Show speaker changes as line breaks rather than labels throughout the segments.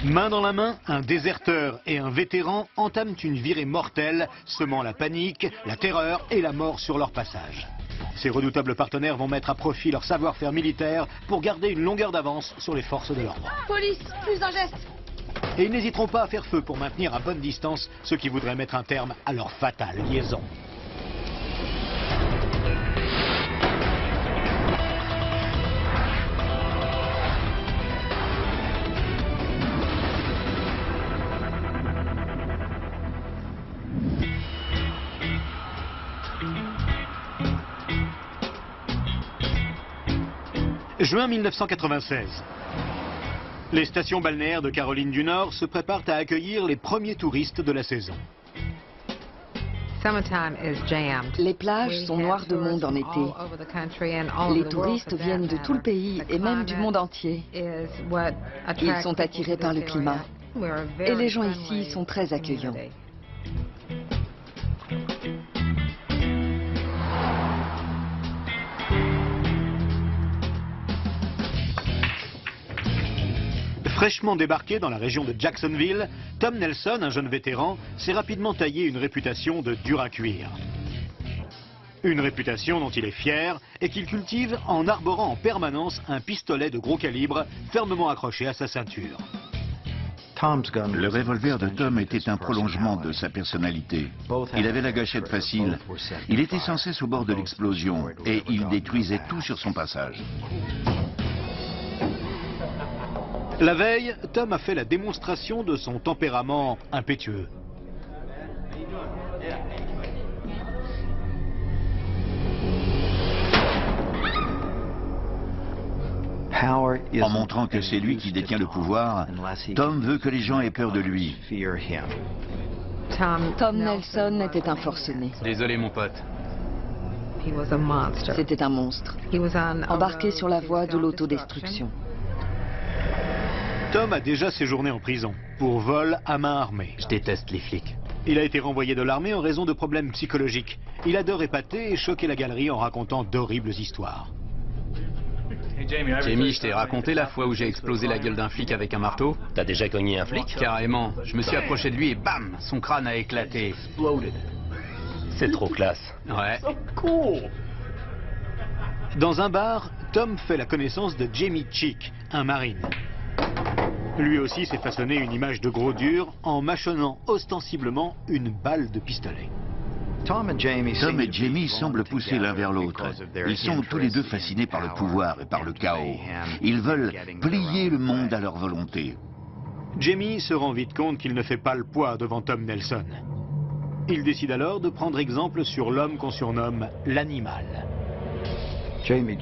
Main dans la main, un déserteur et un vétéran entament une virée mortelle, semant la panique, la terreur et la mort sur leur passage. Ces redoutables partenaires vont mettre à profit leur savoir-faire militaire pour garder une longueur d'avance sur les forces de l'ordre.
Police, plus un geste.
Et ils n'hésiteront pas à faire feu pour maintenir à bonne distance ceux qui voudraient mettre un terme à leur fatale liaison. Juin 1996. Les stations balnéaires de Caroline du Nord se préparent à accueillir les premiers touristes de la saison.
Les plages sont noires de monde en été. Les touristes viennent de tout le pays et même du monde entier. Ils sont attirés par le climat. Et les gens ici sont très accueillants.
Fraîchement débarqué dans la région de Jacksonville, Tom Nelson, un jeune vétéran, s'est rapidement taillé une réputation de dur à cuire. Une réputation dont il est fier et qu'il cultive en arborant en permanence un pistolet de gros calibre fermement accroché à sa ceinture.
Le revolver de Tom était un prolongement de sa personnalité. Il avait la gâchette facile. Il était sans cesse au bord de l'explosion et il détruisait tout sur son passage.
La veille, Tom a fait la démonstration de son tempérament impétueux.
En montrant que c'est lui qui détient le pouvoir, Tom veut que les gens aient peur de lui.
Tom Nelson était un forcené.
Désolé mon pote.
C'était un monstre, embarqué sur la voie de l'autodestruction.
Tom a déjà séjourné en prison pour vol à main armée.
Je déteste les flics.
Il a été renvoyé de l'armée en raison de problèmes psychologiques. Il adore épater et choquer la galerie en racontant d'horribles histoires.
Jamie, je t'ai raconté la fois où j'ai explosé la gueule d'un flic avec un marteau?
T'as déjà cogné un flic?
Carrément. Je me suis approché de lui et bam, son crâne a éclaté.
C'est trop classe.
Ouais.
Dans un bar, Tom fait la connaissance de Jamie Chick, un marine. Lui aussi s'est façonné une image de gros dur en mâchonnant ostensiblement une balle de pistolet.
Tom et Jamie semblent pousser l'un vers l'autre. Ils sont tous les deux fascinés par le pouvoir et par le chaos. Ils veulent plier le monde à leur volonté.
Jamie se rend vite compte qu'il ne fait pas le poids devant Tom Nelson. Il décide alors de prendre exemple sur l'homme qu'on surnomme l'animal.
Jamie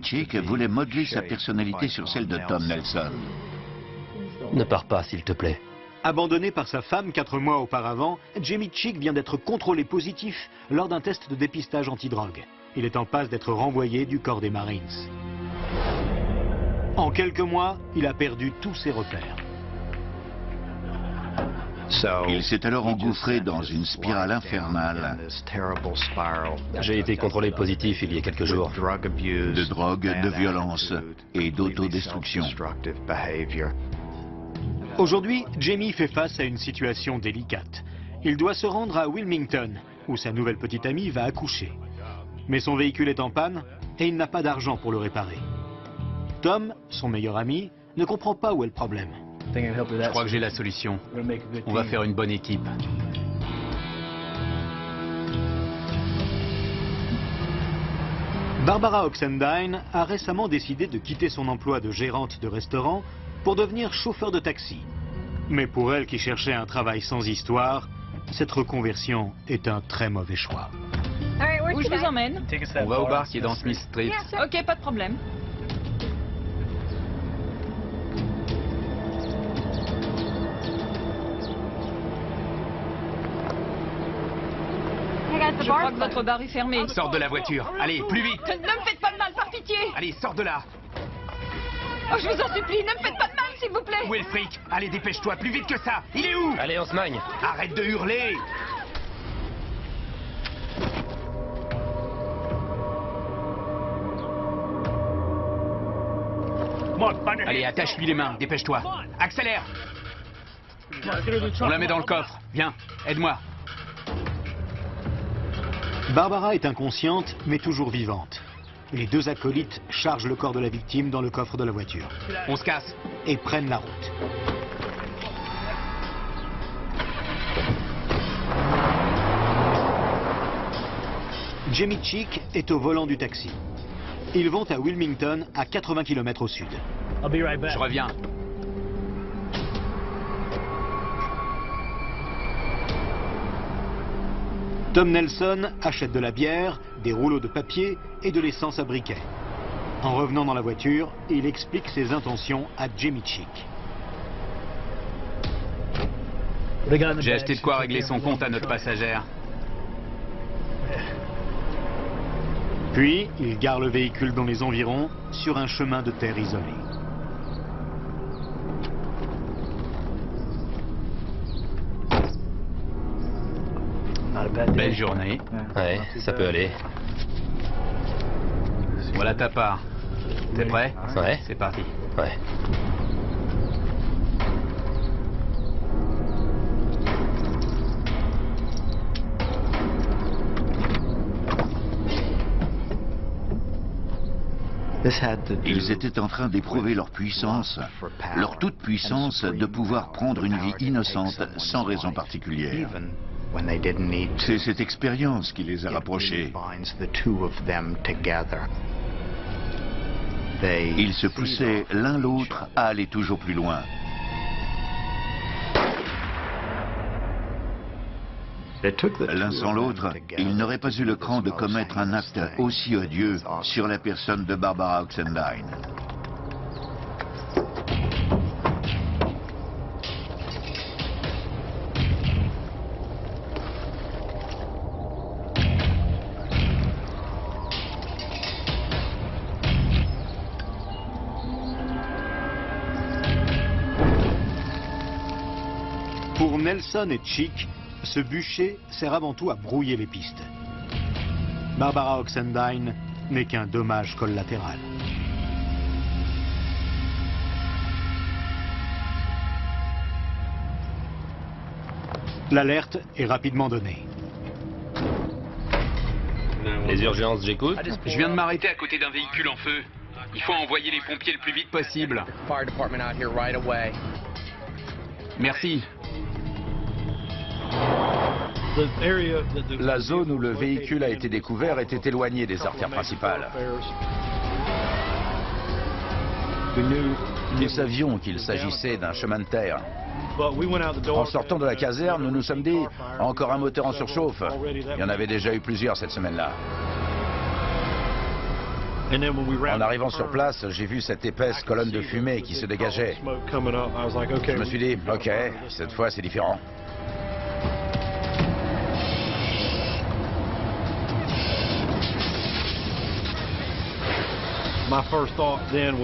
Chick voulait modeler sa personnalité sur celle de Tom Nelson.
Ne pars pas, s'il te plaît.
Abandonné par sa femme 4 mois auparavant, Jamie Chick vient d'être contrôlé positif lors d'un test de dépistage antidrogue. Il est en passe d'être renvoyé du corps des Marines. En quelques mois, il a perdu tous ses repères.
Il s'est alors engouffré dans une spirale infernale
J'ai été contrôlé positif il y a quelques jours.
de drogue, de violence et d'autodestruction.
Aujourd'hui, Jamie fait face à une situation délicate. Il doit se rendre à Wilmington, où sa nouvelle petite amie va accoucher. Mais son véhicule est en panne et il n'a pas d'argent pour le réparer. Tom, son meilleur ami, ne comprend pas où est le problème.
Je crois que j'ai la solution. On va faire une bonne équipe.
Barbara Oxendine a récemment décidé de quitter son emploi de gérante de restaurant pour devenir chauffeur de taxi. Mais pour elle qui cherchait un travail sans histoire, cette reconversion est un très mauvais choix.
Où je vous emmène?
On va au bar qui est dans Smith Street.
Ok, pas de problème. Je crois que votre bar est fermé.
Sors de la voiture. Allez, plus vite.
Ne me faites pas de mal, par pitié.
Allez, sors de là.
Oh, je vous en supplie, ne me faites pas de mal, s'il vous plaît.
Où est le fric? Allez, dépêche-toi, plus vite que ça. Il est où?
Allez, on se magne.
Arrête de hurler. Allez, attache-lui les mains, dépêche-toi. Accélère. On la met dans le coffre. Viens, aide-moi.
Barbara est inconsciente, mais toujours vivante. Les deux acolytes chargent le corps de la victime dans le coffre de la voiture
On se casse.
et prennent la route. Jamie Cheek est au volant du taxi. Ils vont à Wilmington, à 80 km au sud.
Je reviens.
Tom Nelson achète de la bière, des rouleaux de papier et de l'essence à briquet. En revenant dans la voiture, il explique ses intentions à Jamie Cheek.
J'ai acheté de quoi régler son compte à notre passagère.
Puis, il gare le véhicule dans les environs, sur un chemin de terre isolé.
Belle journée.
Ouais, ça peut aller.
Voilà ta part. T'es prêt?
Ouais.
C'est parti.
Ouais.
Ils étaient en train d'éprouver leur puissance, leur toute-puissance de pouvoir prendre une vie innocente sans raison particulière. C'est cette expérience qui les a rapprochés. Ils se poussaient l'un l'autre à aller toujours plus loin. L'un sans l'autre, ils n'auraient pas eu le cran de commettre un acte aussi odieux sur la personne de Barbara Oxendine.
Pour Nelson et Cheek, ce bûcher sert avant tout à brouiller les pistes. Barbara Oxendine n'est qu'un dommage collatéral. L'alerte est rapidement donnée.
Les urgences, j'écoute.
Je viens de m'arrêter à côté d'un véhicule en feu. Il faut envoyer les pompiers le plus vite possible. Merci.
La zone où le véhicule a été découvert était éloignée des artères principales. Nous savions qu'il s'agissait d'un chemin de terre. En sortant de la caserne, nous nous sommes dit, encore un moteur en surchauffe. Il y en avait déjà eu plusieurs cette semaine-là. En arrivant sur place, j'ai vu cette épaisse colonne de fumée qui se dégageait. Je me suis dit, ok, cette fois c'est différent.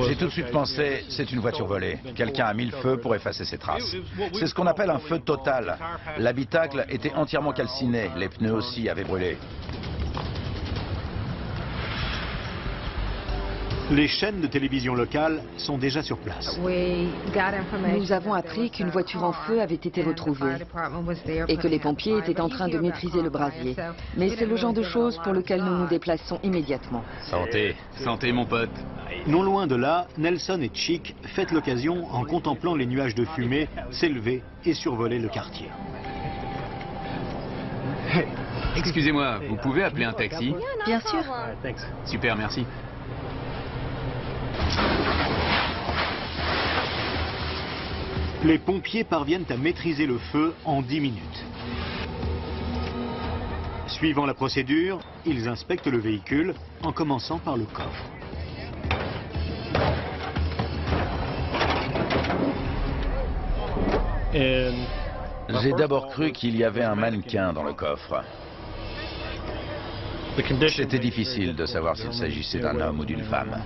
J'ai tout de suite pensé, c'est une voiture volée. Quelqu'un a mis le feu pour effacer ses traces. C'est ce qu'on appelle un feu total. L'habitacle était entièrement calciné, les pneus aussi avaient brûlé.
Les chaînes de télévision locales sont déjà sur place.
Nous avons appris qu'une voiture en feu avait été retrouvée et que les pompiers étaient en train de maîtriser le brasier. Mais c'est le genre de choses pour lequel nous nous déplaçons immédiatement.
Santé.
Santé, mon pote.
Non loin de là, Nelson et Cheek fêtent l'occasion en contemplant les nuages de fumée s'élever et survoler le quartier.
Excusez-moi, vous pouvez appeler un taxi?
Bien sûr.
Super, merci.
Les pompiers parviennent à maîtriser le feu en 10 minutes. Suivant la procédure, ils inspectent le véhicule en commençant par le coffre.
J'ai d'abord cru qu'il y avait un mannequin dans le coffre. C'était difficile de savoir s'il s'agissait d'un homme ou d'une femme.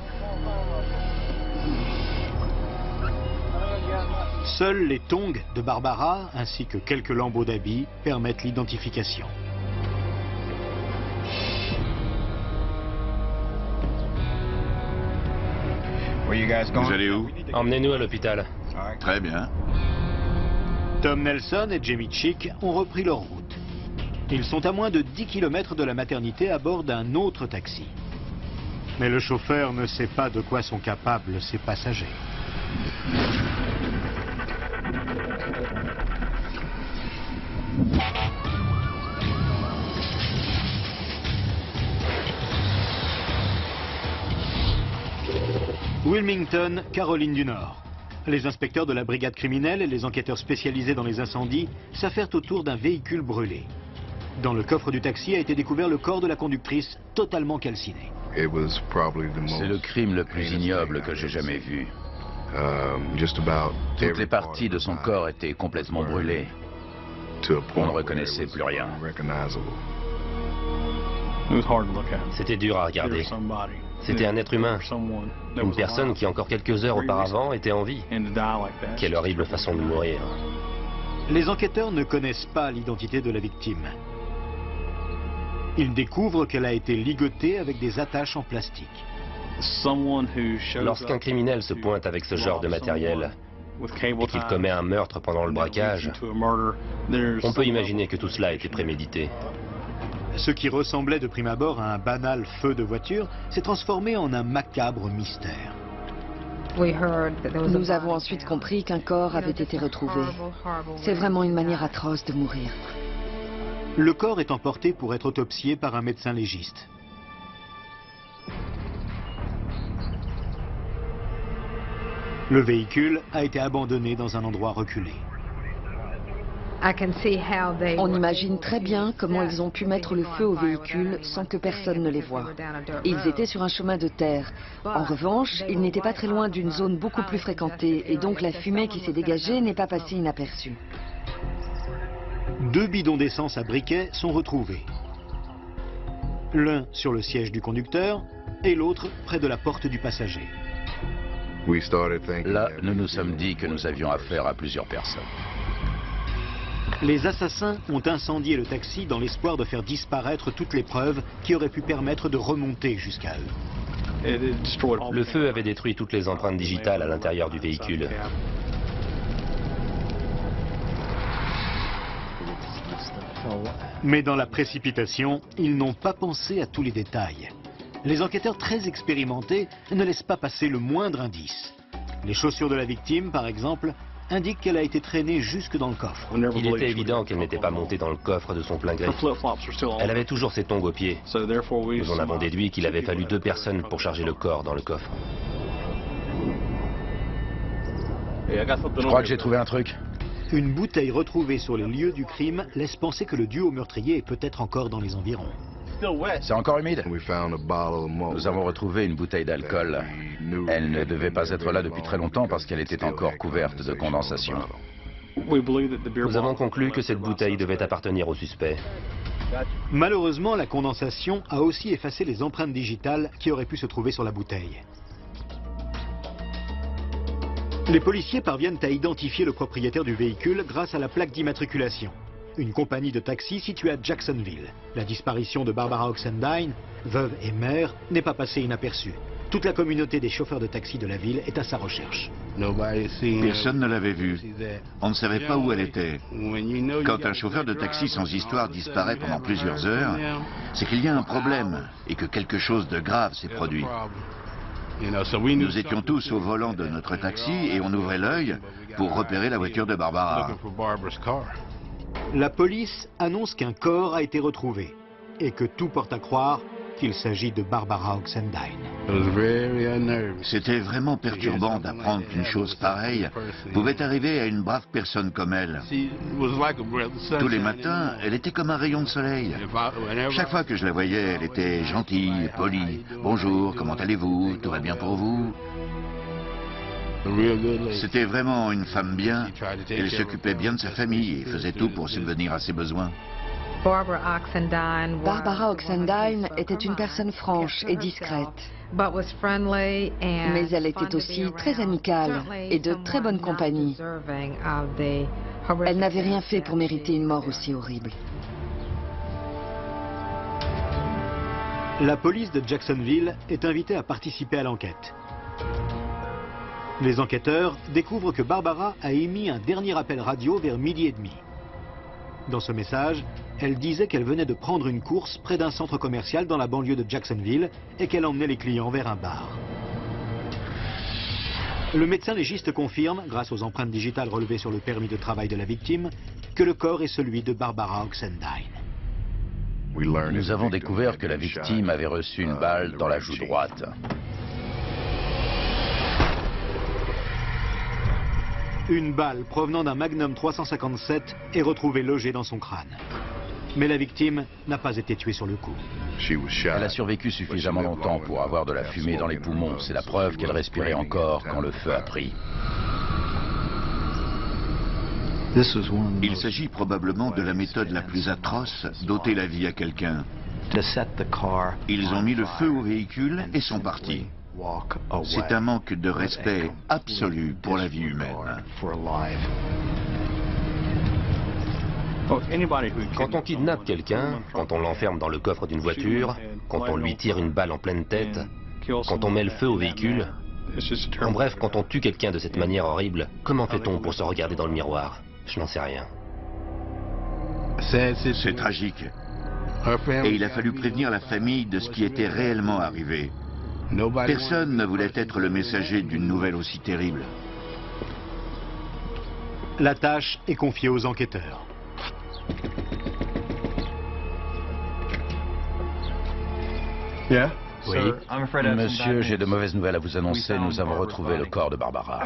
Seuls les tongs de Barbara ainsi que quelques lambeaux d'habits permettent l'identification.
Vous allez où?
Emmenez-nous à l'hôpital.
Très bien.
Tom Nelson et Jamie Chick ont repris leur route. Ils sont à moins de 10 km de la maternité à bord d'un autre taxi. Mais le chauffeur ne sait pas de quoi sont capables ses passagers. Wilmington, Caroline du Nord. Les inspecteurs de la brigade criminelle et les enquêteurs spécialisés dans les incendies s'affairent autour d'un véhicule brûlé. Dans le coffre du taxi a été découvert le corps de la conductrice totalement calciné.
C'est le crime le plus ignoble que j'ai jamais vu. Toutes les parties de son corps étaient complètement brûlées. On ne reconnaissait plus rien.
C'était dur à regarder. C'était un être humain. Une personne qui encore quelques heures auparavant était en vie. Quelle horrible façon de mourir.
Les enquêteurs ne connaissent pas l'identité de la victime. Ils découvrent qu'elle a été ligotée avec des attaches en plastique.
Lorsqu'un criminel se pointe avec ce genre de matériel et qu'il commet un meurtre pendant le braquage, on peut imaginer que tout cela a été prémédité.
Ce qui ressemblait de prime abord à un banal feu de voiture s'est transformé en un macabre mystère.
Nous avons ensuite compris qu'un corps avait été retrouvé. C'est vraiment une manière atroce de mourir.
Le corps est emporté pour être autopsié par un médecin légiste. Le véhicule a été abandonné dans un endroit reculé.
On imagine très bien comment ils ont pu mettre le feu au véhicule sans que personne ne les voie. Ils étaient sur un chemin de terre. En revanche, ils n'étaient pas très loin d'une zone beaucoup plus fréquentée et donc la fumée qui s'est dégagée n'est pas passée inaperçue.
2 bidons d'essence à briquet sont retrouvés. L'un sur le siège du conducteur et l'autre près de la porte du passager.
Là, nous nous sommes dit que nous avions affaire à plusieurs personnes.
Les assassins ont incendié le taxi dans l'espoir de faire disparaître toutes les preuves qui auraient pu permettre de remonter jusqu'à eux.
Le feu avait détruit toutes les empreintes digitales à l'intérieur du véhicule.
Mais dans la précipitation, ils n'ont pas pensé à tous les détails. Les enquêteurs très expérimentés ne laissent pas passer le moindre indice. Les chaussures de la victime, par exemple, indiquent qu'elle a été traînée jusque dans le coffre.
Il était évident qu'elle n'était pas montée dans le coffre de son plein gré. Elle avait toujours ses tongs aux pieds. Nous en avons déduit qu'il avait fallu 2 personnes pour charger le corps dans le coffre.
Je crois que j'ai trouvé un truc.
Une bouteille retrouvée sur les lieux du crime laisse penser que le duo meurtrier est peut-être encore dans les environs.
C'est encore humide. Nous avons retrouvé une bouteille d'alcool. Elle ne devait pas être là depuis très longtemps parce qu'elle était encore couverte de condensation.
Nous avons conclu que cette bouteille devait appartenir au suspect.
Malheureusement, la condensation a aussi effacé les empreintes digitales qui auraient pu se trouver sur la bouteille. Les policiers parviennent à identifier le propriétaire du véhicule grâce à la plaque d'immatriculation. Une compagnie de taxi située à Jacksonville. La disparition de Barbara Oxendine, veuve et mère, n'est pas passée inaperçue. Toute la communauté des chauffeurs de taxi de la ville est à sa recherche.
Personne ne l'avait vue. On ne savait pas où elle était. Quand un chauffeur de taxi sans histoire disparaît pendant plusieurs heures, c'est qu'il y a un problème et que quelque chose de grave s'est produit. Nous étions tous au volant de notre taxi et on ouvrait l'œil pour repérer la voiture de Barbara.
La police annonce qu'un corps a été retrouvé et que tout porte à croire qu'il s'agit de Barbara Oxendine.
C'était vraiment perturbant d'apprendre qu'une chose pareille pouvait arriver à une brave personne comme elle. Tous les matins, elle était comme un rayon de soleil. Chaque fois que je la voyais, elle était gentille, polie. « Bonjour, comment allez-vous? Tout va bien pour vous ?» C'était vraiment une femme bien. Elle s'occupait bien de sa famille et faisait tout pour subvenir à ses besoins.
Barbara Oxendine était une personne franche et discrète. Mais elle était aussi très amicale et de très bonne compagnie. Elle n'avait rien fait pour mériter une mort aussi horrible.
La police de Jacksonville est invitée à participer à l'enquête. Les enquêteurs découvrent que Barbara a émis un dernier appel radio vers 12h30. Dans ce message, elle disait qu'elle venait de prendre une course près d'un centre commercial dans la banlieue de Jacksonville et qu'elle emmenait les clients vers un bar. Le médecin légiste confirme, grâce aux empreintes digitales relevées sur le permis de travail de la victime, que le corps est celui de Barbara Oxendine.
Nous avons découvert que la victime avait reçu une balle dans la joue droite.
Une balle provenant d'un Magnum 357 est retrouvée logée dans son crâne. Mais la victime n'a pas été tuée sur le coup.
Elle a survécu suffisamment longtemps pour avoir de la fumée dans les poumons. C'est la preuve qu'elle respirait encore quand le feu a pris.
Il s'agit probablement de la méthode la plus atroce d'ôter la vie à quelqu'un. Ils ont mis le feu au véhicule et sont partis. C'est un manque de respect absolu pour la vie humaine.
Quand on kidnappe quelqu'un, quand on l'enferme dans le coffre d'une voiture, quand on lui tire une balle en pleine tête, quand on met le feu au véhicule, en bref, quand on tue quelqu'un de cette manière horrible, comment fait-on pour se regarder dans le miroir? Je n'en sais rien.
C'est tragique. Et il a fallu prévenir la famille de ce qui était réellement arrivé. Personne ne voulait être le messager d'une nouvelle aussi terrible.
La tâche est confiée aux enquêteurs.
Oui.
Monsieur, j'ai de mauvaises nouvelles à vous annoncer. Nous avons retrouvé le corps de Barbara.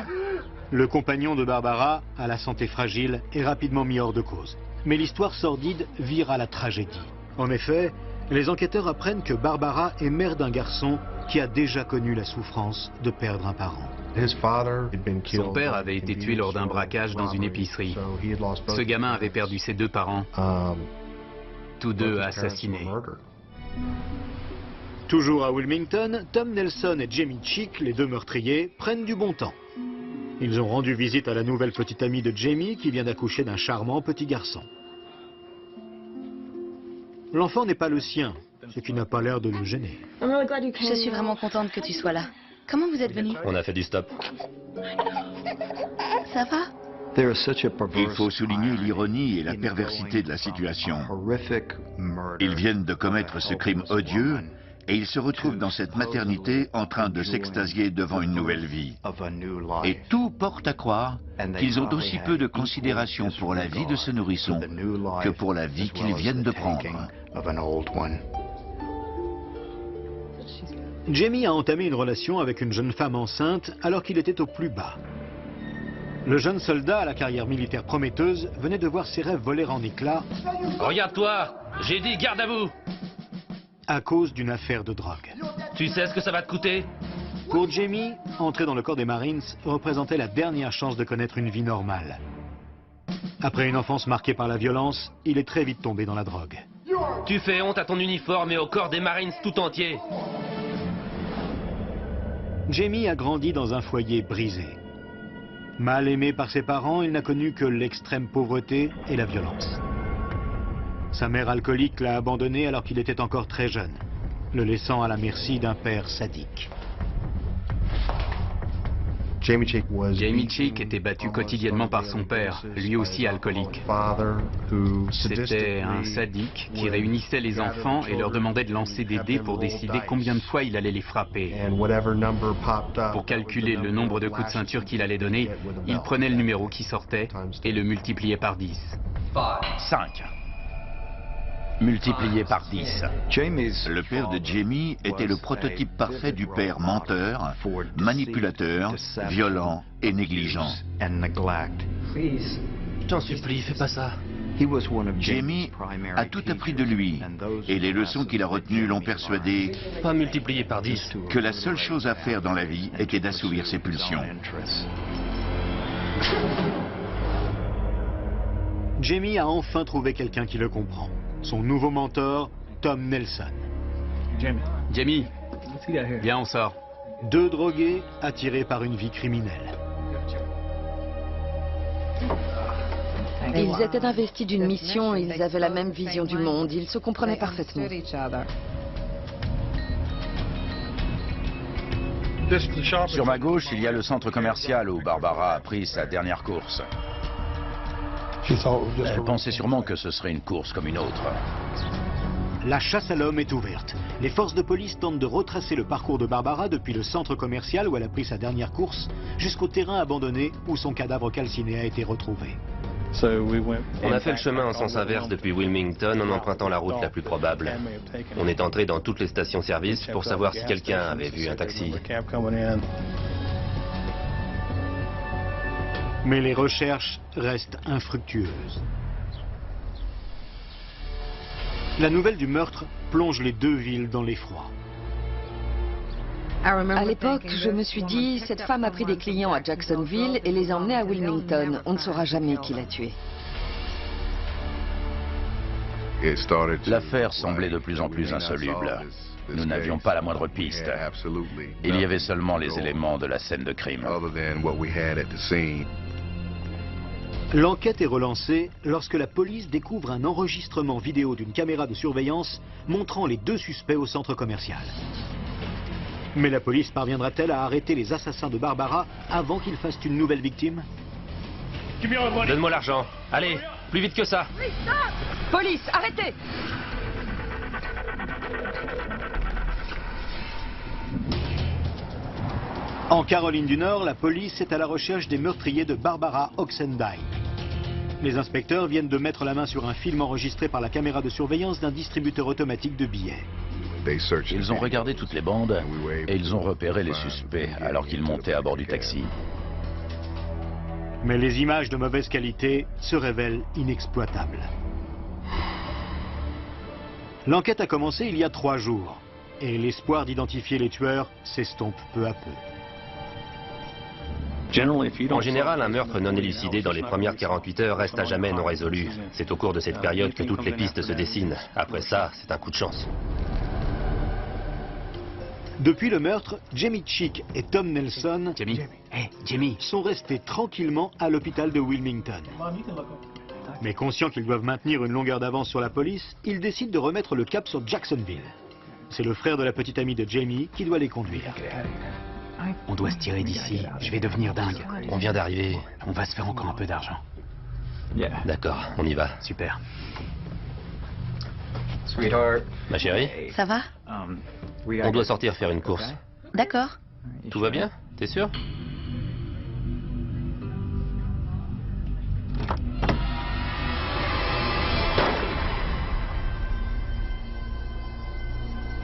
Le compagnon de Barbara, à la santé fragile, est rapidement mis hors de cause. Mais l'histoire sordide vire à la tragédie. En effet, les enquêteurs apprennent que Barbara est mère d'un garçon qui a déjà connu la souffrance de perdre un parent.
Son père avait été tué lors d'un braquage dans une épicerie. Ce gamin avait perdu ses deux parents, tous deux assassinés.
Toujours à Wilmington, Tom Nelson et Jamie Chick, les deux meurtriers, prennent du bon temps. Ils ont rendu visite à la nouvelle petite amie de Jamie qui vient d'accoucher d'un charmant petit garçon. L'enfant n'est pas le sien, ce qui n'a pas l'air de le gêner.
Je suis vraiment contente que tu sois là. Comment vous êtes venu?
On a fait du stop.
Ça va?
Il faut souligner l'ironie et la perversité de la situation. Ils viennent de commettre ce crime odieux et ils se retrouvent dans cette maternité en train de s'extasier devant une nouvelle vie. Et tout porte à croire qu'ils ont aussi peu de considération pour la vie de ce nourrisson que pour la vie qu'ils viennent de prendre.
Jamie a entamé une relation avec une jeune femme enceinte alors qu'il était au plus bas. Le jeune soldat à la carrière militaire prometteuse venait de voir ses rêves voler en éclats.
Regarde-toi! J'ai dit garde à vous!
À cause d'une affaire de drogue.
Tu sais ce que ça va te coûter?
Pour Jamie, entrer dans le corps des Marines représentait la dernière chance de connaître une vie normale. Après une enfance marquée par la violence, il est très vite tombé dans la drogue.
Tu fais honte à ton uniforme et au corps des Marines tout entier.
Jamie a grandi dans un foyer brisé. Mal aimé par ses parents, il n'a connu que l'extrême pauvreté et la violence. Sa mère alcoolique l'a abandonné alors qu'il était encore très jeune, le laissant à la merci d'un père sadique.
Jamie Chick était battu quotidiennement par son père, lui aussi alcoolique. C'était un sadique qui réunissait les enfants et leur demandait de lancer des dés pour décider combien de fois il allait les frapper. Pour calculer le nombre de coups de ceinture qu'il allait donner, il prenait le numéro qui sortait et le multipliait par 10.
5. Multiplié par 10.
Le père de Jamie était le prototype parfait du père menteur, manipulateur, violent et négligent.
Je t'en supplie, fais pas ça.
Jamie a tout appris de lui, et les leçons qu'il a retenues l'ont persuadé
Pas multiplié par 10.
que la seule chose à faire dans la vie était d'assouvir ses pulsions.
Jamie a enfin trouvé quelqu'un qui le comprend. Son nouveau mentor, Tom Nelson.
Jamie, viens, on sort.
Deux drogués attirés par une vie criminelle.
Ils étaient investis d'une mission, ils avaient la même vision du monde, ils se comprenaient parfaitement.
Sur ma gauche, il y a le centre commercial où Barbara a pris sa dernière course. Elle pensait sûrement que ce serait une course comme une autre.
La chasse à l'homme est ouverte. Les forces de police tentent de retracer le parcours de Barbara depuis le centre commercial où elle a pris sa dernière course jusqu'au terrain abandonné où son cadavre calciné a été retrouvé.
On a fait le chemin en sens inverse depuis Wilmington en empruntant la route la plus probable. On est entré dans toutes les stations-service pour savoir si quelqu'un avait vu un taxi.
Mais les recherches restent infructueuses. La nouvelle du meurtre plonge les deux villes dans l'effroi.
À l'époque, je me suis dit, cette femme a pris des clients à Jacksonville et les a emmenés à Wilmington. On ne saura jamais qui l'a tué.
L'affaire semblait de plus en plus insoluble. Nous n'avions pas la moindre piste. Il y avait seulement les éléments de la scène de crime.
L'enquête est relancée lorsque la police découvre un enregistrement vidéo d'une caméra de surveillance montrant les deux suspects au centre commercial. Mais la police parviendra-t-elle à arrêter les assassins de Barbara avant qu'ils fassent une nouvelle victime?
Donne-moi l'argent. Allez, plus vite que ça.
Police, arrêtez!
En Caroline du Nord, la police est à la recherche des meurtriers de Barbara Oxendine. Les inspecteurs viennent de mettre la main sur un film enregistré par la caméra de surveillance d'un distributeur automatique de billets.
Ils ont regardé toutes les bandes et ils ont repéré les suspects alors qu'ils montaient à bord du taxi.
Mais les images de mauvaise qualité se révèlent inexploitables. L'enquête a commencé il y a 3 jours et l'espoir d'identifier les tueurs s'estompe peu à peu.
En général, un meurtre non élucidé dans les premières 48 heures reste à jamais non résolu. C'est au cours de cette période que toutes les pistes se dessinent. Après ça, c'est un coup de chance.
Depuis le meurtre, Jamie Chick et Tom Nelson
Jamie.
sont restés tranquillement à l'hôpital de Wilmington. Mais conscients qu'ils doivent maintenir une longueur d'avance sur la police, ils décident de remettre le cap sur Jacksonville. C'est le frère de la petite amie de Jamie qui doit les conduire.
On doit se tirer d'ici. Je vais devenir dingue.
On vient d'arriver.
On va se faire encore un peu d'argent.
D'accord, on y va.
Super.
Ma chérie,
Ça va?
on doit sortir faire une course.
D'accord.
Tout va bien? T'es sûr?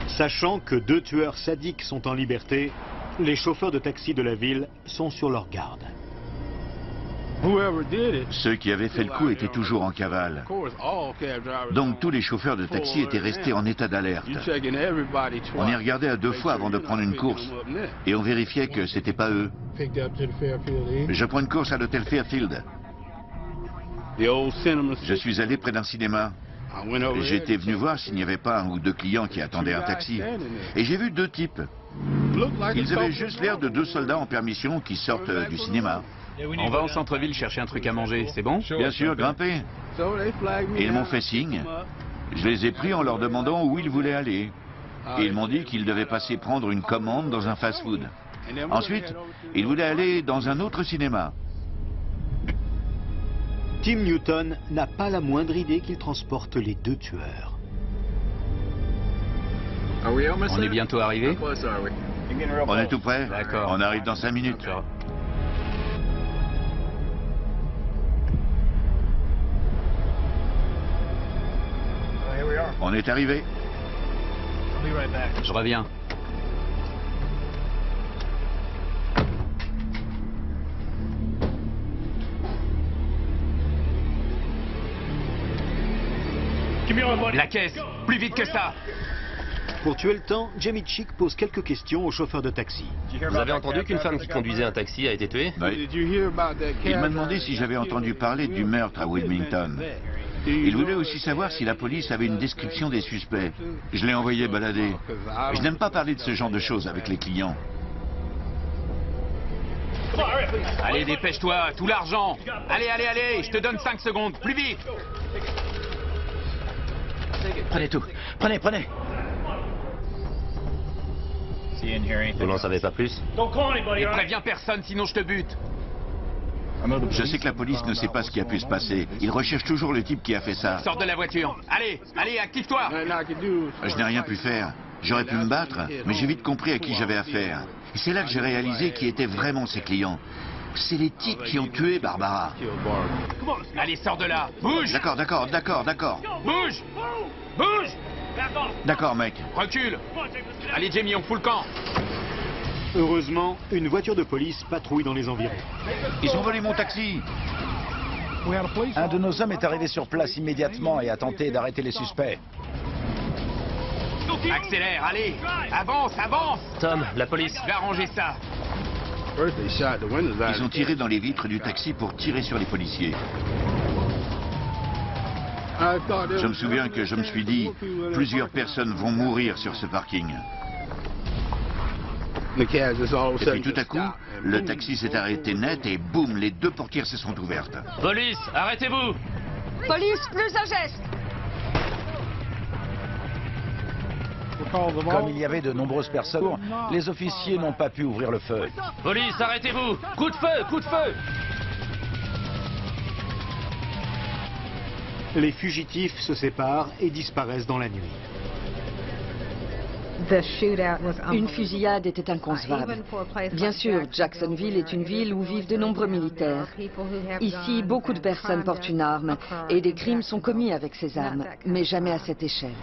Sachant que 2 tueurs sadiques sont en liberté, les chauffeurs de taxi de la ville sont sur leur garde.
Ceux qui avaient fait le coup étaient toujours en cavale. Donc tous les chauffeurs de taxi étaient restés en état d'alerte. On y regardait à 2 fois avant de prendre une course. Et on vérifiait que c'était pas eux. Je prends une course à l'hôtel Fairfield. Je suis allé près d'un cinéma. J'étais venu voir s'il n'y avait pas 1 ou 2 clients qui attendaient un taxi. Et j'ai vu 2 types. Ils avaient juste l'air de 2 soldats en permission qui sortent du cinéma.
On va au centre-ville chercher un truc à manger, c'est bon?
Bien sûr, grimper. Et ils m'ont fait signe. Je les ai pris en leur demandant où ils voulaient aller. Et ils m'ont dit qu'ils devaient passer prendre une commande dans un fast-food. Ensuite, ils voulaient aller dans un autre cinéma.
Tim Newton n'a pas la moindre idée qu'il transporte les 2 tueurs.
On est bientôt arrivé?
On est tout prêt?
D'accord.
On arrive dans 5 minutes. On est arrivé.
Je reviens. La caisse! Plus vite que ça!
Pour tuer le temps, Jamie Chick pose quelques questions au chauffeur de taxi.
Vous avez entendu qu'une femme qui conduisait un taxi a été tuée?
Oui. Il m'a demandé si j'avais entendu parler du meurtre à Wilmington. Il voulait aussi savoir si la police avait une description des suspects. Je l'ai envoyé balader. Je n'aime pas parler de ce genre de choses avec les clients.
Allez, dépêche-toi, tout l'argent! Allez, allez, allez, je te donne 5 secondes, plus vite!
Prenez tout. Prenez.
Vous n'en savez pas plus?
Et préviens personne, sinon je te bute.
Je sais que la police ne sait pas ce qui a pu se passer. Ils recherchent toujours le type qui a fait ça.
Sors de la voiture. Allez, allez, active-toi.
Je n'ai rien pu faire. J'aurais pu me battre, mais j'ai vite compris à qui j'avais affaire. Et c'est là que j'ai réalisé qui étaient vraiment ses clients. C'est les types qui ont tué Barbara.
Allez, sors de là. Bouge.
D'accord.
Bouge. Bouge.
D'accord, mec.
Recule. Allez, Jamie, on fout le camp.
Heureusement, une voiture de police patrouille dans les environs.
Ils ont volé mon taxi.
Un de nos hommes est arrivé sur place immédiatement et a tenté d'arrêter les suspects.
Accélère, allez. Avance.
Tom, la police.
Je vais arranger ça.
Ils ont tiré dans les vitres du taxi pour tirer sur les policiers. Je me souviens que je me suis dit, plusieurs personnes vont mourir sur ce parking. Et puis tout à coup, le taxi s'est arrêté net et boum, les deux portières se sont ouvertes.
Police, arrêtez-vous!
Police, plus un geste.
Comme il y avait de nombreuses personnes, les officiers n'ont pas pu ouvrir le feu.
Police, arrêtez-vous! Coup de feu!
Les fugitifs se séparent et disparaissent dans la nuit.
Une fusillade était inconcevable. Bien sûr, Jacksonville est une ville où vivent de nombreux militaires. Ici, beaucoup de personnes portent une arme et des crimes sont commis avec ces armes, mais jamais à cette échelle.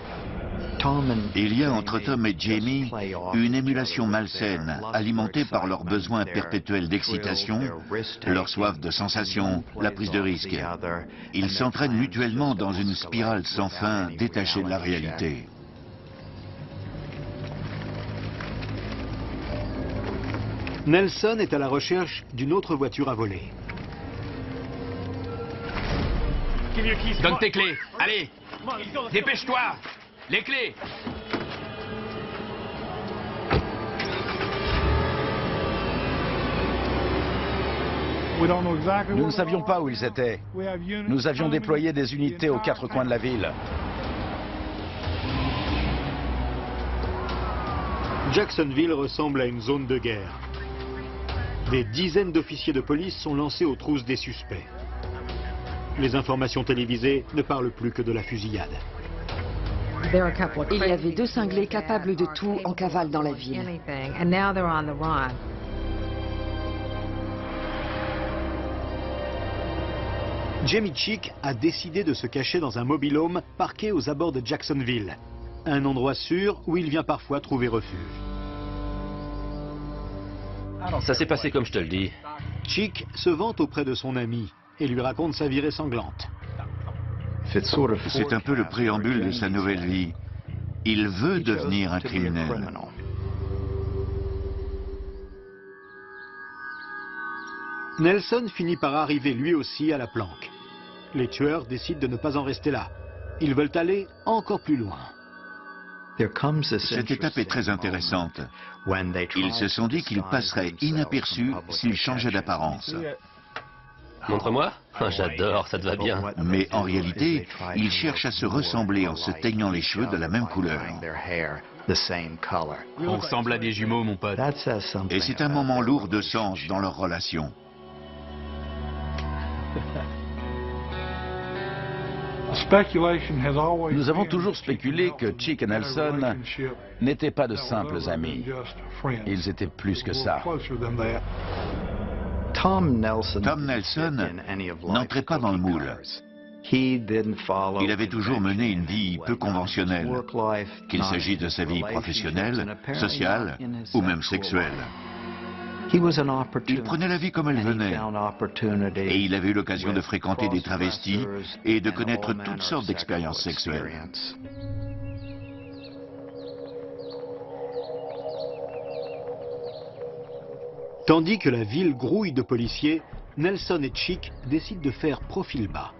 Il y a entre Tom et Jamie une émulation malsaine, alimentée par leur besoin perpétuel d'excitation, leur soif de sensation, la prise de risque. Ils s'entraînent mutuellement dans une spirale sans fin, détachée de la réalité.
Nelson est à la recherche d'une autre voiture à voler.
Donne tes clés. Allez. Dépêche-toi. Les clés.
Nous ne savions pas où ils étaient. Nous avions déployé des unités aux quatre coins de la ville.
Jacksonville ressemble à une zone de guerre. Des dizaines d'officiers de police sont lancés aux trousses des suspects. Les informations télévisées ne parlent plus que de la fusillade.
Il y avait deux cinglés capables de tout en cavale dans la ville.
Jamie Chick a décidé de se cacher dans un mobil-home parqué aux abords de Jacksonville. Un endroit sûr où il vient parfois trouver refuge.
Ça s'est passé comme je te le dis.
Chick se vante auprès de son ami et lui raconte sa virée sanglante.
C'est un peu le préambule de sa nouvelle vie. Il veut devenir un criminel.
Nelson finit par arriver lui aussi à la planque. Les tueurs décident de ne pas en rester là. Ils veulent aller encore plus loin.
Cette étape est très intéressante. Ils se sont dit qu'ils passeraient inaperçus s'ils changeaient d'apparence.
Montre-moi. J'adore, ça te va bien.
Mais en réalité, ils cherchent à se ressembler en se teignant les cheveux de la même couleur.
On ressemble à des jumeaux, mon pote.
Et c'est un moment lourd de sens dans leur relation.
Nous avons toujours spéculé que Chick et Nelson n'étaient pas de simples amis. Ils étaient plus que ça.
Tom Nelson n'entrait pas dans le moule. Il avait toujours mené une vie peu conventionnelle, qu'il s'agisse de sa vie professionnelle, sociale ou même sexuelle. Il prenait la vie comme elle venait, et il avait eu l'occasion de fréquenter des travestis et de connaître toutes sortes d'expériences sexuelles.
Tandis que la ville grouille de policiers, Nelson et Chick décident de faire profil bas.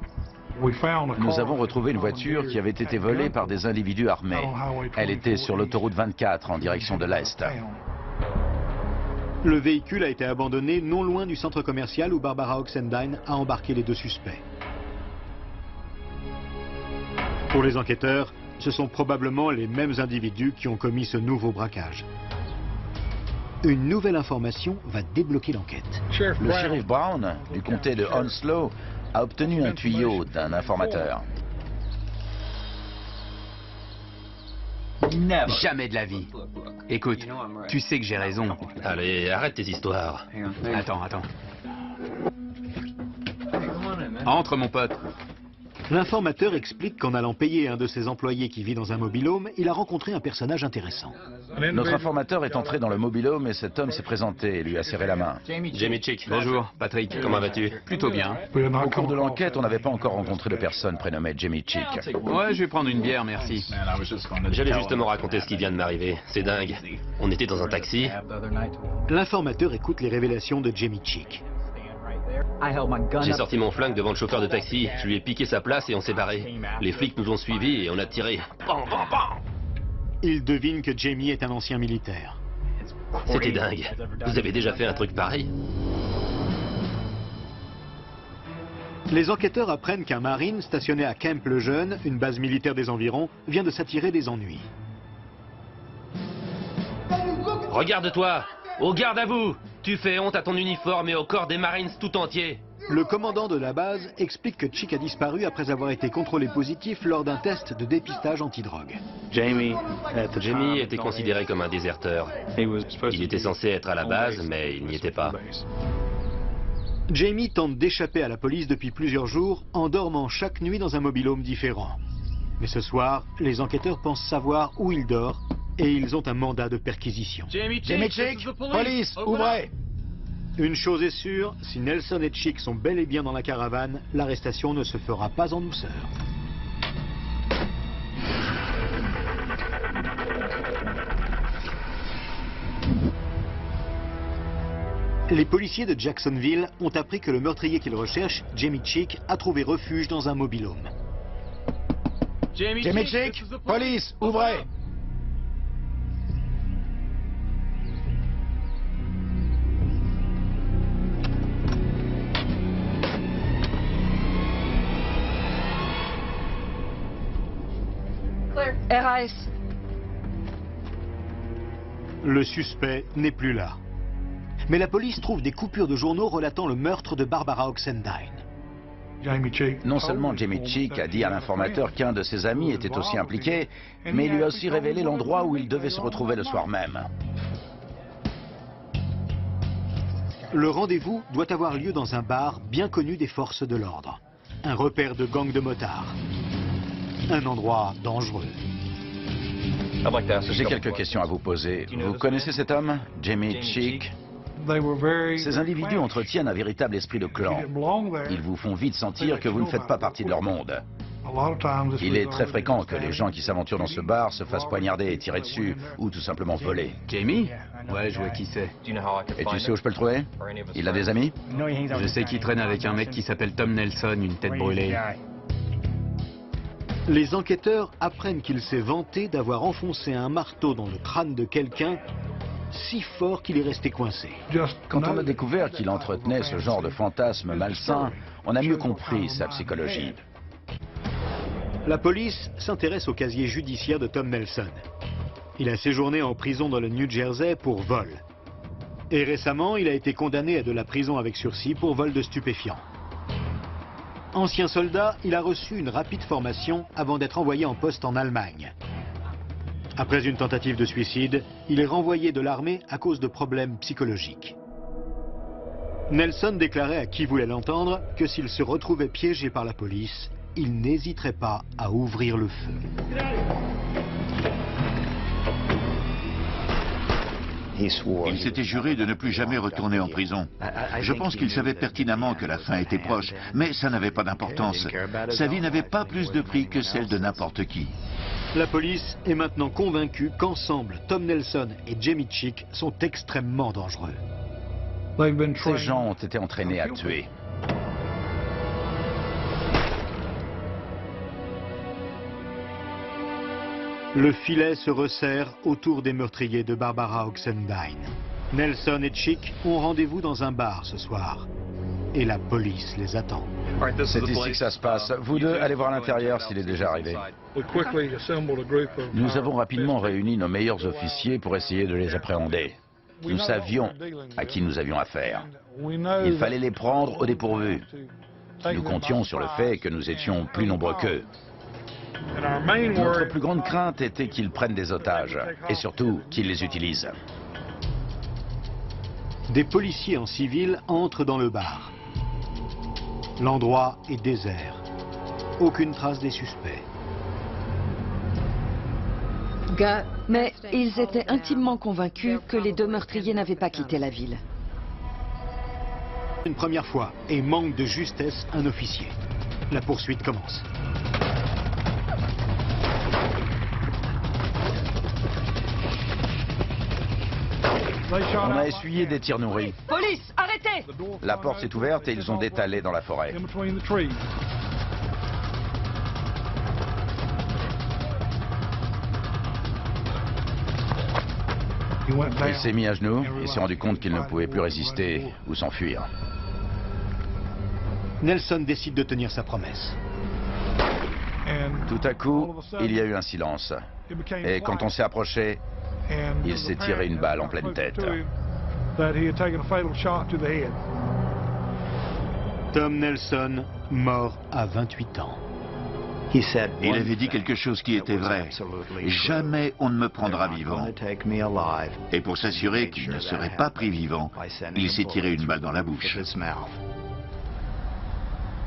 Nous avons retrouvé une voiture qui avait été volée par des individus armés. Elle était sur l'autoroute 24 en direction de l'Est.
Le véhicule a été abandonné non loin du centre commercial où Barbara Oxendine a embarqué les deux suspects. Pour les enquêteurs, ce sont probablement les mêmes individus qui ont commis ce nouveau braquage. Une nouvelle information va débloquer l'enquête.
Le shérif Brown, du comté de Hounslow, a obtenu un tuyau d'un informateur.
Jamais de la vie. Écoute, tu sais que j'ai raison.
Allez, arrête tes histoires.
Attends. Entre, mon pote.
L'informateur explique qu'en allant payer un de ses employés qui vit dans un mobil-home, il a rencontré un personnage intéressant.
Notre informateur est entré dans le mobile-home et cet homme s'est présenté et lui a serré la main.
Jamie Chick.
Bonjour, Patrick.
Comment vas-tu?
Plutôt bien.
Au cours de l'enquête, on n'avait pas encore rencontré de personne prénommée Jamie Chick.
Ouais, je vais prendre une bière, merci.
J'allais justement raconter ce qui vient de m'arriver. C'est dingue. On était dans un taxi.
L'informateur écoute les révélations de Jamie Chick.
J'ai sorti mon flingue devant le chauffeur de taxi. Je lui ai piqué sa place et on s'est barré. Les flics nous ont suivis et on a tiré. Bam, bam, bam.
Il devine que Jamie est un ancien militaire.
C'était dingue. Vous avez déjà fait un truc pareil?
Les enquêteurs apprennent qu'un marine stationné à Camp le Jeune, une base militaire des environs, vient de s'attirer des ennuis.
Regarde-toi! Au garde à vous! Tu fais honte à ton uniforme et au corps des Marines tout entier.
Le commandant de la base explique que Chick a disparu après avoir été contrôlé positif lors d'un test de dépistage antidrogue.
Jamie était considéré comme un déserteur. Il était censé être à la base, mais il n'y était pas.
Jamie tente d'échapper à la police depuis plusieurs jours en dormant chaque nuit dans un mobil-home différent. Mais ce soir, les enquêteurs pensent savoir où il dort et ils ont un mandat de perquisition.
Jamie Chick, police, ouvrez!
Une chose est sûre, si Nelson et Chick sont bel et bien dans la caravane, l'arrestation ne se fera pas en douceur. Les policiers de Jacksonville ont appris que le meurtrier qu'ils recherchent, Jamie Chick, a trouvé refuge dans un mobil-home.
Jamie Chick, police, ouvrez!
RAS.
Le suspect n'est plus là. Mais la police trouve des coupures de journaux relatant le meurtre de Barbara Oxendine.
Non seulement Jamie Chick a dit à l'informateur qu'un de ses amis était aussi impliqué, mais il lui a aussi révélé l'endroit où il devait se retrouver le soir même.
Le rendez-vous doit avoir lieu dans un bar bien connu des forces de l'ordre. Un repère de gang de motards. Un endroit dangereux.
J'ai quelques questions à vous poser. Vous connaissez cet homme, Jamie Chick? Ces individus entretiennent un véritable esprit de clan. Ils vous font vite sentir que vous ne faites pas partie de leur monde. Il est très fréquent que les gens qui s'aventurent dans ce bar se fassent poignarder et tirer dessus, ou tout simplement voler.
Jamie? Ouais, je vois qui c'est.
Et tu sais où je peux le trouver? Il a des amis?
Je sais qu'il traîne avec un mec qui s'appelle Tom Nelson, une tête brûlée.
Les enquêteurs apprennent qu'il s'est vanté d'avoir enfoncé un marteau dans le crâne de quelqu'un si fort qu'il est resté coincé.
Quand on a découvert qu'il entretenait ce genre de fantasme malsain, on a mieux compris sa psychologie.
La police s'intéresse au casier judiciaire de Tom Nelson. Il a séjourné en prison dans le New Jersey pour vol. Et récemment, il a été condamné à de la prison avec sursis pour vol de stupéfiants. Ancien soldat, il a reçu une rapide formation avant d'être envoyé en poste en Allemagne. Après une tentative de suicide, il est renvoyé de l'armée à cause de problèmes psychologiques. Nelson déclarait à qui voulait l'entendre que s'il se retrouvait piégé par la police, il n'hésiterait pas à ouvrir le feu.
Il s'était juré de ne plus jamais retourner en prison. Je pense qu'il savait pertinemment que la fin était proche, mais ça n'avait pas d'importance. Sa vie n'avait pas plus de prix que celle de n'importe qui.
La police est maintenant convaincue qu'ensemble, Tom Nelson et Jamie Chick sont extrêmement dangereux.
Ces gens ont été entraînés à tuer.
Le filet se resserre autour des meurtriers de Barbara Oxendine. Nelson et Chick ont rendez-vous dans un bar ce soir. Et la police les attend.
C'est ici que ça se passe. Vous deux, allez voir à l'intérieur s'il est déjà arrivé. Nous avons rapidement réuni nos meilleurs officiers pour essayer de les appréhender. Nous savions à qui nous avions affaire. Il fallait les prendre au dépourvu. Nous comptions sur le fait que nous étions plus nombreux qu'eux. Notre plus grande crainte était qu'ils prennent des otages, et surtout qu'ils les utilisent.
Des policiers en civil entrent dans le bar. L'endroit est désert. Aucune trace des suspects.
Mais ils étaient intimement convaincus que les deux meurtriers n'avaient pas quitté la ville.
Une première fois, et manque de justesse un officier. La poursuite commence.
On a essuyé des tirs nourris.
Police, arrêtez!
La porte s'est ouverte et ils ont détalé dans la forêt. Il s'est mis à genoux et s'est rendu compte qu'il ne pouvait plus résister ou s'enfuir.
Nelson décide de tenir sa promesse.
Tout à coup, il y a eu un silence. Et quand on s'est approché, il s'est tiré une balle en pleine tête.
Tom Nelson, mort à 28 ans.
Il avait dit quelque chose qui était vrai. Jamais on ne me prendra vivant. Et pour s'assurer qu'il ne serait pas pris vivant, il s'est tiré une balle dans la bouche.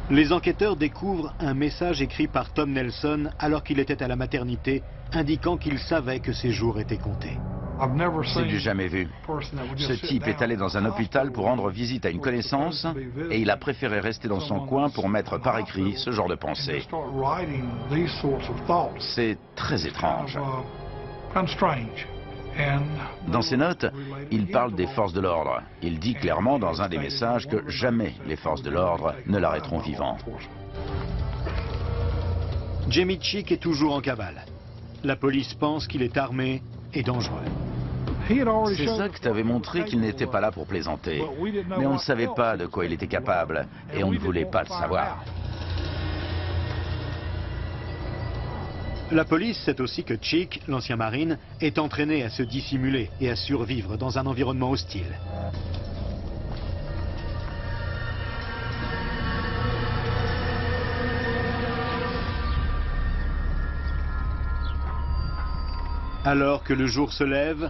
Les enquêteurs découvrent un message écrit par Tom Nelson alors qu'il était à la maternité, indiquant qu'il savait que ses jours étaient comptés.
C'est du jamais vu. Ce type est allé dans un hôpital pour rendre visite à une connaissance et il a préféré rester dans son coin pour mettre par écrit ce genre de pensée. C'est très étrange. Dans ses notes, il parle des forces de l'ordre. Il dit clairement dans un des messages que jamais les forces de l'ordre ne l'arrêteront vivant.
Jamie Chick est toujours en cavale. La police pense qu'il est armé et dangereux.
Ces actes avaient montré qu'il n'était pas là pour plaisanter. Mais on ne savait pas de quoi il était capable et on ne voulait pas le savoir.
La police sait aussi que Chick, l'ancien marine, est entraîné à se dissimuler et à survivre dans un environnement hostile. Alors que le jour se lève,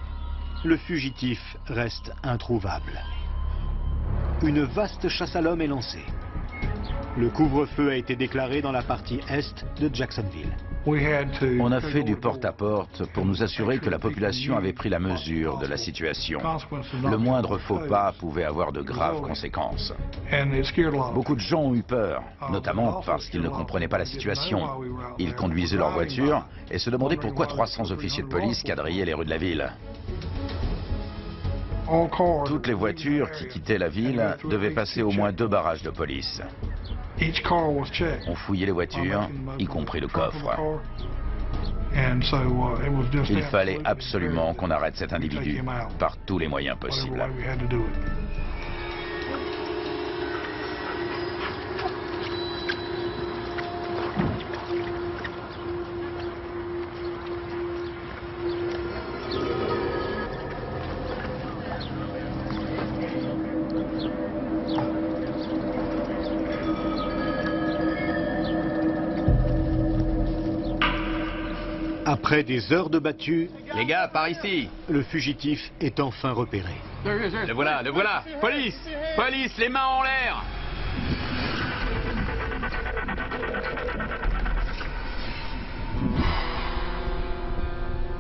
le fugitif reste introuvable. Une vaste chasse à l'homme est lancée. Le couvre-feu a été déclaré dans la partie est de Jacksonville.
On a fait du porte-à-porte pour nous assurer que la population avait pris la mesure de la situation. Le moindre faux pas pouvait avoir de graves conséquences. Beaucoup de gens ont eu peur, notamment parce qu'ils ne comprenaient pas la situation. Ils conduisaient leur voiture et se demandaient pourquoi 300 officiers de police quadrillaient les rues de la ville. Toutes les voitures qui quittaient la ville devaient passer au moins 2 barrages de police. On fouillait les voitures, y compris le coffre. Il fallait absolument qu'on arrête cet individu, par tous les moyens possibles.
Après des heures de battue,
Les gars, par ici!
le fugitif est enfin repéré.
Le voilà, le voilà! Police! Police, les mains en l'air!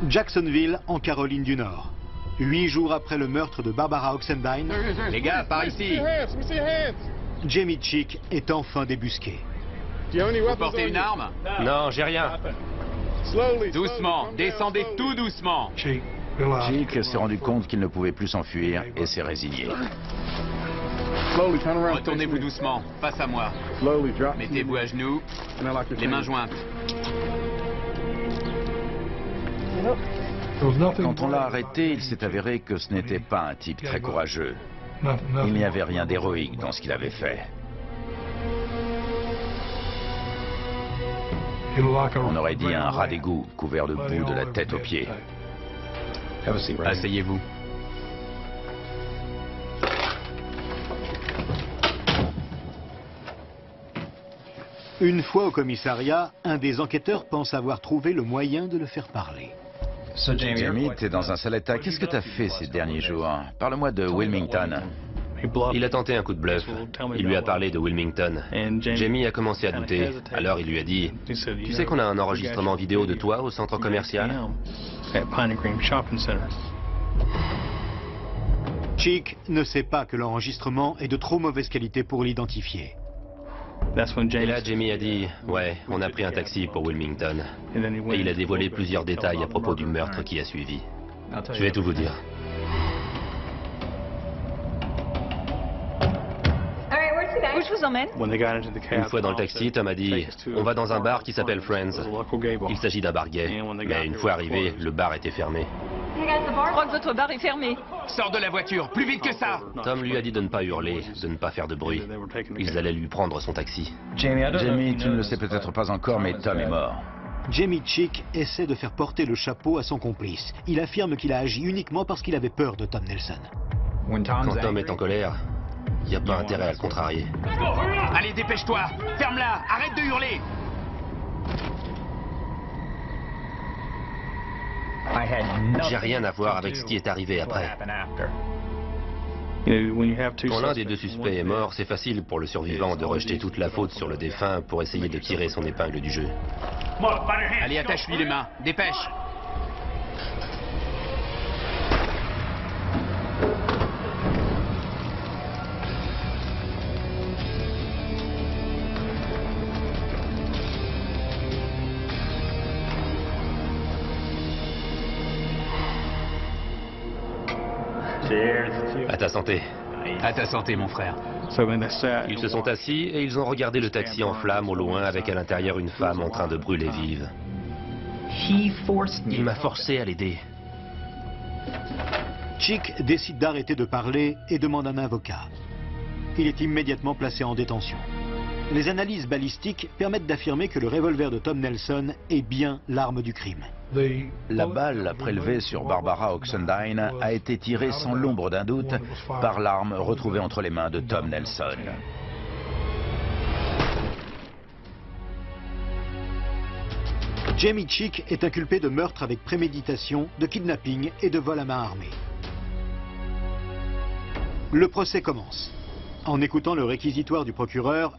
Jacksonville, en Caroline du Nord. 8 jours après le meurtre de Barbara Oxendine,
Les gars, par ici!
Jamie Chick est enfin débusqué.
Vous portez une arme?
Non, j'ai rien.
Doucement, descendez tout doucement.
Chick s'est rendu compte qu'il ne pouvait plus s'enfuir et s'est résigné.
Retournez-vous doucement, face à moi. Mettez-vous à genoux, les mains jointes.
Quand on l'a arrêté, il s'est avéré que ce n'était pas un type très courageux. Il n'y avait rien d'héroïque dans ce qu'il avait fait. On aurait dit un rat d'égout couvert de boue de la tête aux pieds.
Asseyez-vous.
Une fois au commissariat, un des enquêteurs pense avoir trouvé le moyen de le faire parler.
Jamie, t'es dans un sale état. Qu'est-ce que t'as fait ces derniers jours? Parle-moi de Wilmington.
Il a tenté un coup de bluff. Il lui a parlé de Wilmington. Jamie a commencé à douter. Alors il lui a dit, « Tu sais qu'on a un enregistrement vidéo de toi au centre commercial ?»
Chick ne sait pas que l'enregistrement est de trop mauvaise qualité pour l'identifier.
Et là, Jamie a dit, « Ouais, on a pris un taxi pour Wilmington. » Et il a dévoilé plusieurs détails à propos du meurtre qui a suivi. Je vais tout vous dire.
Où je vous emmène?
Une fois dans le taxi, Tom a dit, « On va dans un bar qui s'appelle Friends. » Il s'agit d'un bar gay. Mais une fois arrivé, le bar était fermé.
Je crois que votre bar est fermé.
Sors de la voiture, plus vite que ça!
Tom lui a dit de ne pas hurler, de ne pas faire de bruit. Ils allaient lui prendre son taxi.
Jamie, tu ne le sais peut-être pas encore, mais Tom est mort.
Jamie Chick essaie de faire porter le chapeau à son complice. Il affirme qu'il a agi uniquement parce qu'il avait peur de Tom Nelson.
Quand Tom est en colère, il n'y a pas intérêt à le contrarier.
Allez, dépêche-toi! Ferme-la! Arrête de hurler!
J'ai rien à voir avec ce qui est arrivé après. Quand l'un des deux suspects est mort, c'est facile pour le survivant de rejeter toute la faute sur le défunt pour essayer de tirer son épingle du jeu.
Allez, attache-lui les mains, dépêche!
À ta santé.
À ta santé, mon frère.
Ils se sont assis et ils ont regardé le taxi en flammes au loin avec à l'intérieur une femme en train de brûler vive. Il m'a forcé à l'aider.
Chick décide d'arrêter de parler et demande un avocat. Il est immédiatement placé en détention. Les analyses balistiques permettent d'affirmer que le revolver de Tom Nelson est bien l'arme du crime.
La balle prélevée sur Barbara Oxendine a été tirée sans l'ombre d'un doute par l'arme retrouvée entre les mains de Tom Nelson.
Jamie Chick est inculpé de meurtre avec préméditation, de kidnapping et de vol à main armée. Le procès commence. En écoutant le réquisitoire du procureur,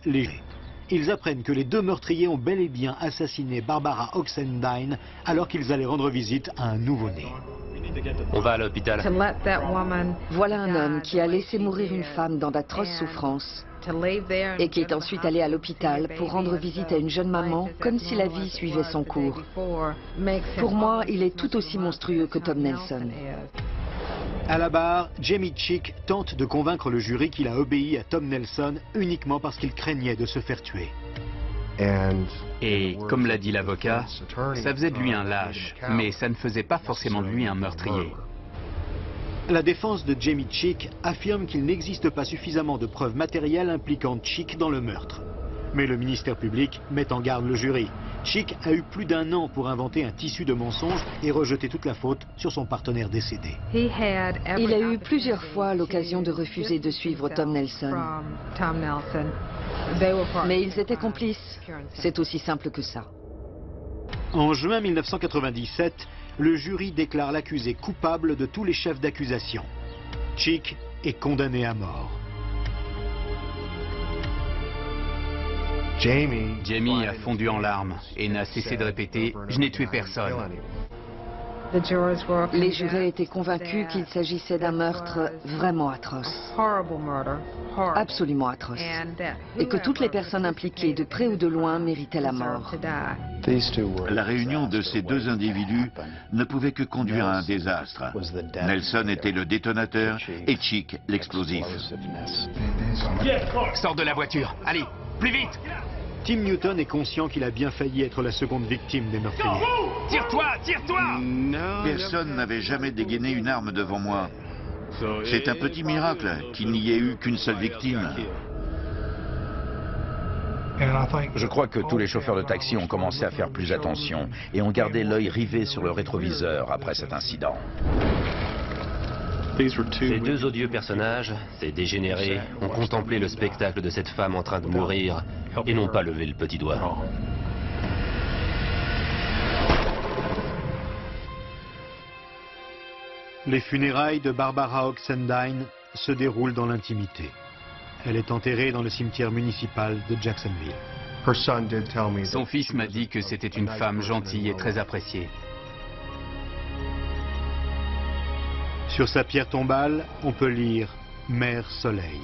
ils apprennent que les deux meurtriers ont bel et bien assassiné Barbara Oxendine alors qu'ils allaient rendre visite à un nouveau-né.
On va à l'hôpital.
Voilà un homme qui a laissé mourir une femme dans d'atroces souffrances et qui est ensuite allé à l'hôpital pour rendre visite à une jeune maman comme si la vie suivait son cours. Pour moi, il est tout aussi monstrueux que Tom Nelson.
À la barre, Jamie Chick tente de convaincre le jury qu'il a obéi à Tom Nelson uniquement parce qu'il craignait de se faire tuer.
Et comme l'a dit l'avocat, ça faisait de lui un lâche, mais ça ne faisait pas forcément de lui un meurtrier.
La défense de Jamie Chick affirme qu'il n'existe pas suffisamment de preuves matérielles impliquant Chick dans le meurtre. Mais le ministère public met en garde le jury. Chick a eu plus d'1 an pour inventer un tissu de mensonges et rejeter toute la faute sur son partenaire décédé.
Il a eu plusieurs fois l'occasion de refuser de suivre Tom Nelson. Mais ils étaient complices. C'est aussi simple que ça.
En juin 1997, le jury déclare l'accusé coupable de tous les chefs d'accusation. Chick est condamné à mort.
Jamie a fondu en larmes et n'a cessé de répéter « Je n'ai tué personne ».
Les jurés étaient convaincus qu'il s'agissait d'un meurtre vraiment atroce. Absolument atroce. Et que toutes les personnes impliquées, de près ou de loin, méritaient la mort.
La réunion de ces deux individus ne pouvait que conduire à un désastre. Nelson était le détonateur et Chick l'explosif.
Sors de la voiture, allez, plus vite!
Tim Newton est conscient qu'il a bien failli être la seconde victime des meurtriers.
Tire-toi, tire-toi!
Personne n'avait jamais dégainé une arme devant moi. C'est un petit miracle qu'il n'y ait eu qu'une seule victime.
Je crois que tous les chauffeurs de taxi ont commencé à faire plus attention et ont gardé l'œil rivé sur le rétroviseur après cet incident.
Ces deux odieux personnages, ces dégénérés, ont contemplé le spectacle de cette femme en train de mourir et n'ont pas levé le petit doigt.
Les funérailles de Barbara Oxendine se déroulent dans l'intimité. Elle est enterrée dans le cimetière municipal de Jacksonville.
Son fils m'a dit que c'était une femme gentille et très appréciée.
Sur sa pierre tombale, on peut lire « Mère Soleil ».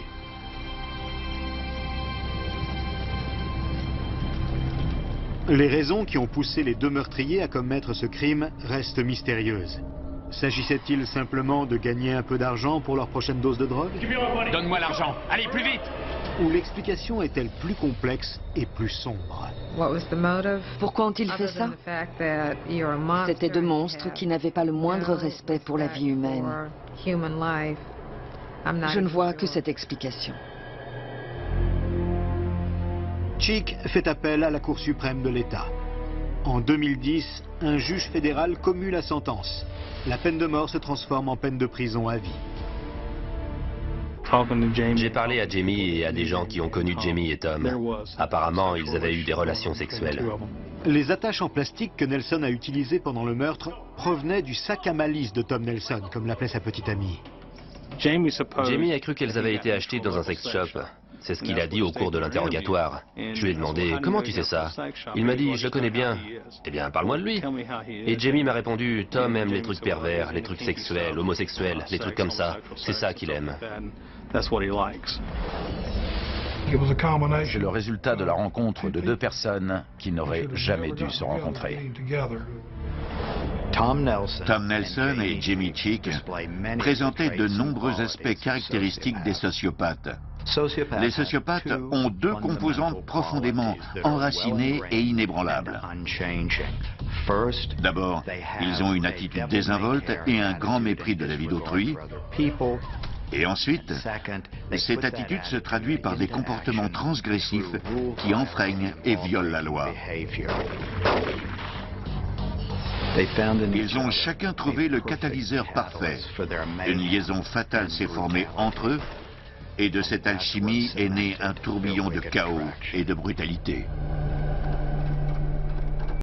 Les raisons qui ont poussé les deux meurtriers à commettre ce crime restent mystérieuses. S'agissait-il simplement de gagner un peu d'argent pour leur prochaine dose de drogue?
Donne-moi l'argent, allez plus vite!
Ou l'explication est-elle plus complexe et plus sombre?
Pourquoi ont-ils fait ça? C'étaient deux monstres qui n'avaient pas le moindre respect pour la vie humaine. Je ne vois que cette explication.
Cheek fait appel à la Cour suprême de l'État. En 2010, un juge fédéral commue la sentence. La peine de mort se transforme en peine de prison à vie.
J'ai parlé à Jamie et à des gens qui ont connu Jamie et Tom. Apparemment, ils avaient eu des relations sexuelles.
Les attaches en plastique que Nelson a utilisées pendant le meurtre provenaient du sac à malice de Tom Nelson, comme l'appelait sa petite amie.
Jamie a cru qu'elles avaient été achetées dans un sex shop. C'est ce qu'il a dit au cours de l'interrogatoire. Je lui ai demandé « Comment tu sais ça ?» Il m'a dit « Je le connais bien. » Eh bien, parle-moi de lui. Et Jamie m'a répondu « Tom aime les trucs pervers, les trucs sexuels, homosexuels, les trucs comme ça. C'est ça qu'il aime. »
C'est le résultat de la rencontre de deux personnes qui n'auraient jamais dû se rencontrer.
Tom Nelson et Jamie Cheek présentaient de nombreux aspects caractéristiques des sociopathes. Les sociopathes ont deux composantes profondément enracinées et inébranlables. D'abord, ils ont une attitude désinvolte et un grand mépris de la vie d'autrui. Et ensuite, cette attitude se traduit par des comportements transgressifs qui enfreignent et violent la loi. Ils ont chacun trouvé le catalyseur parfait. Une liaison fatale s'est formée entre eux, et de cette alchimie est né un tourbillon de chaos et de brutalité.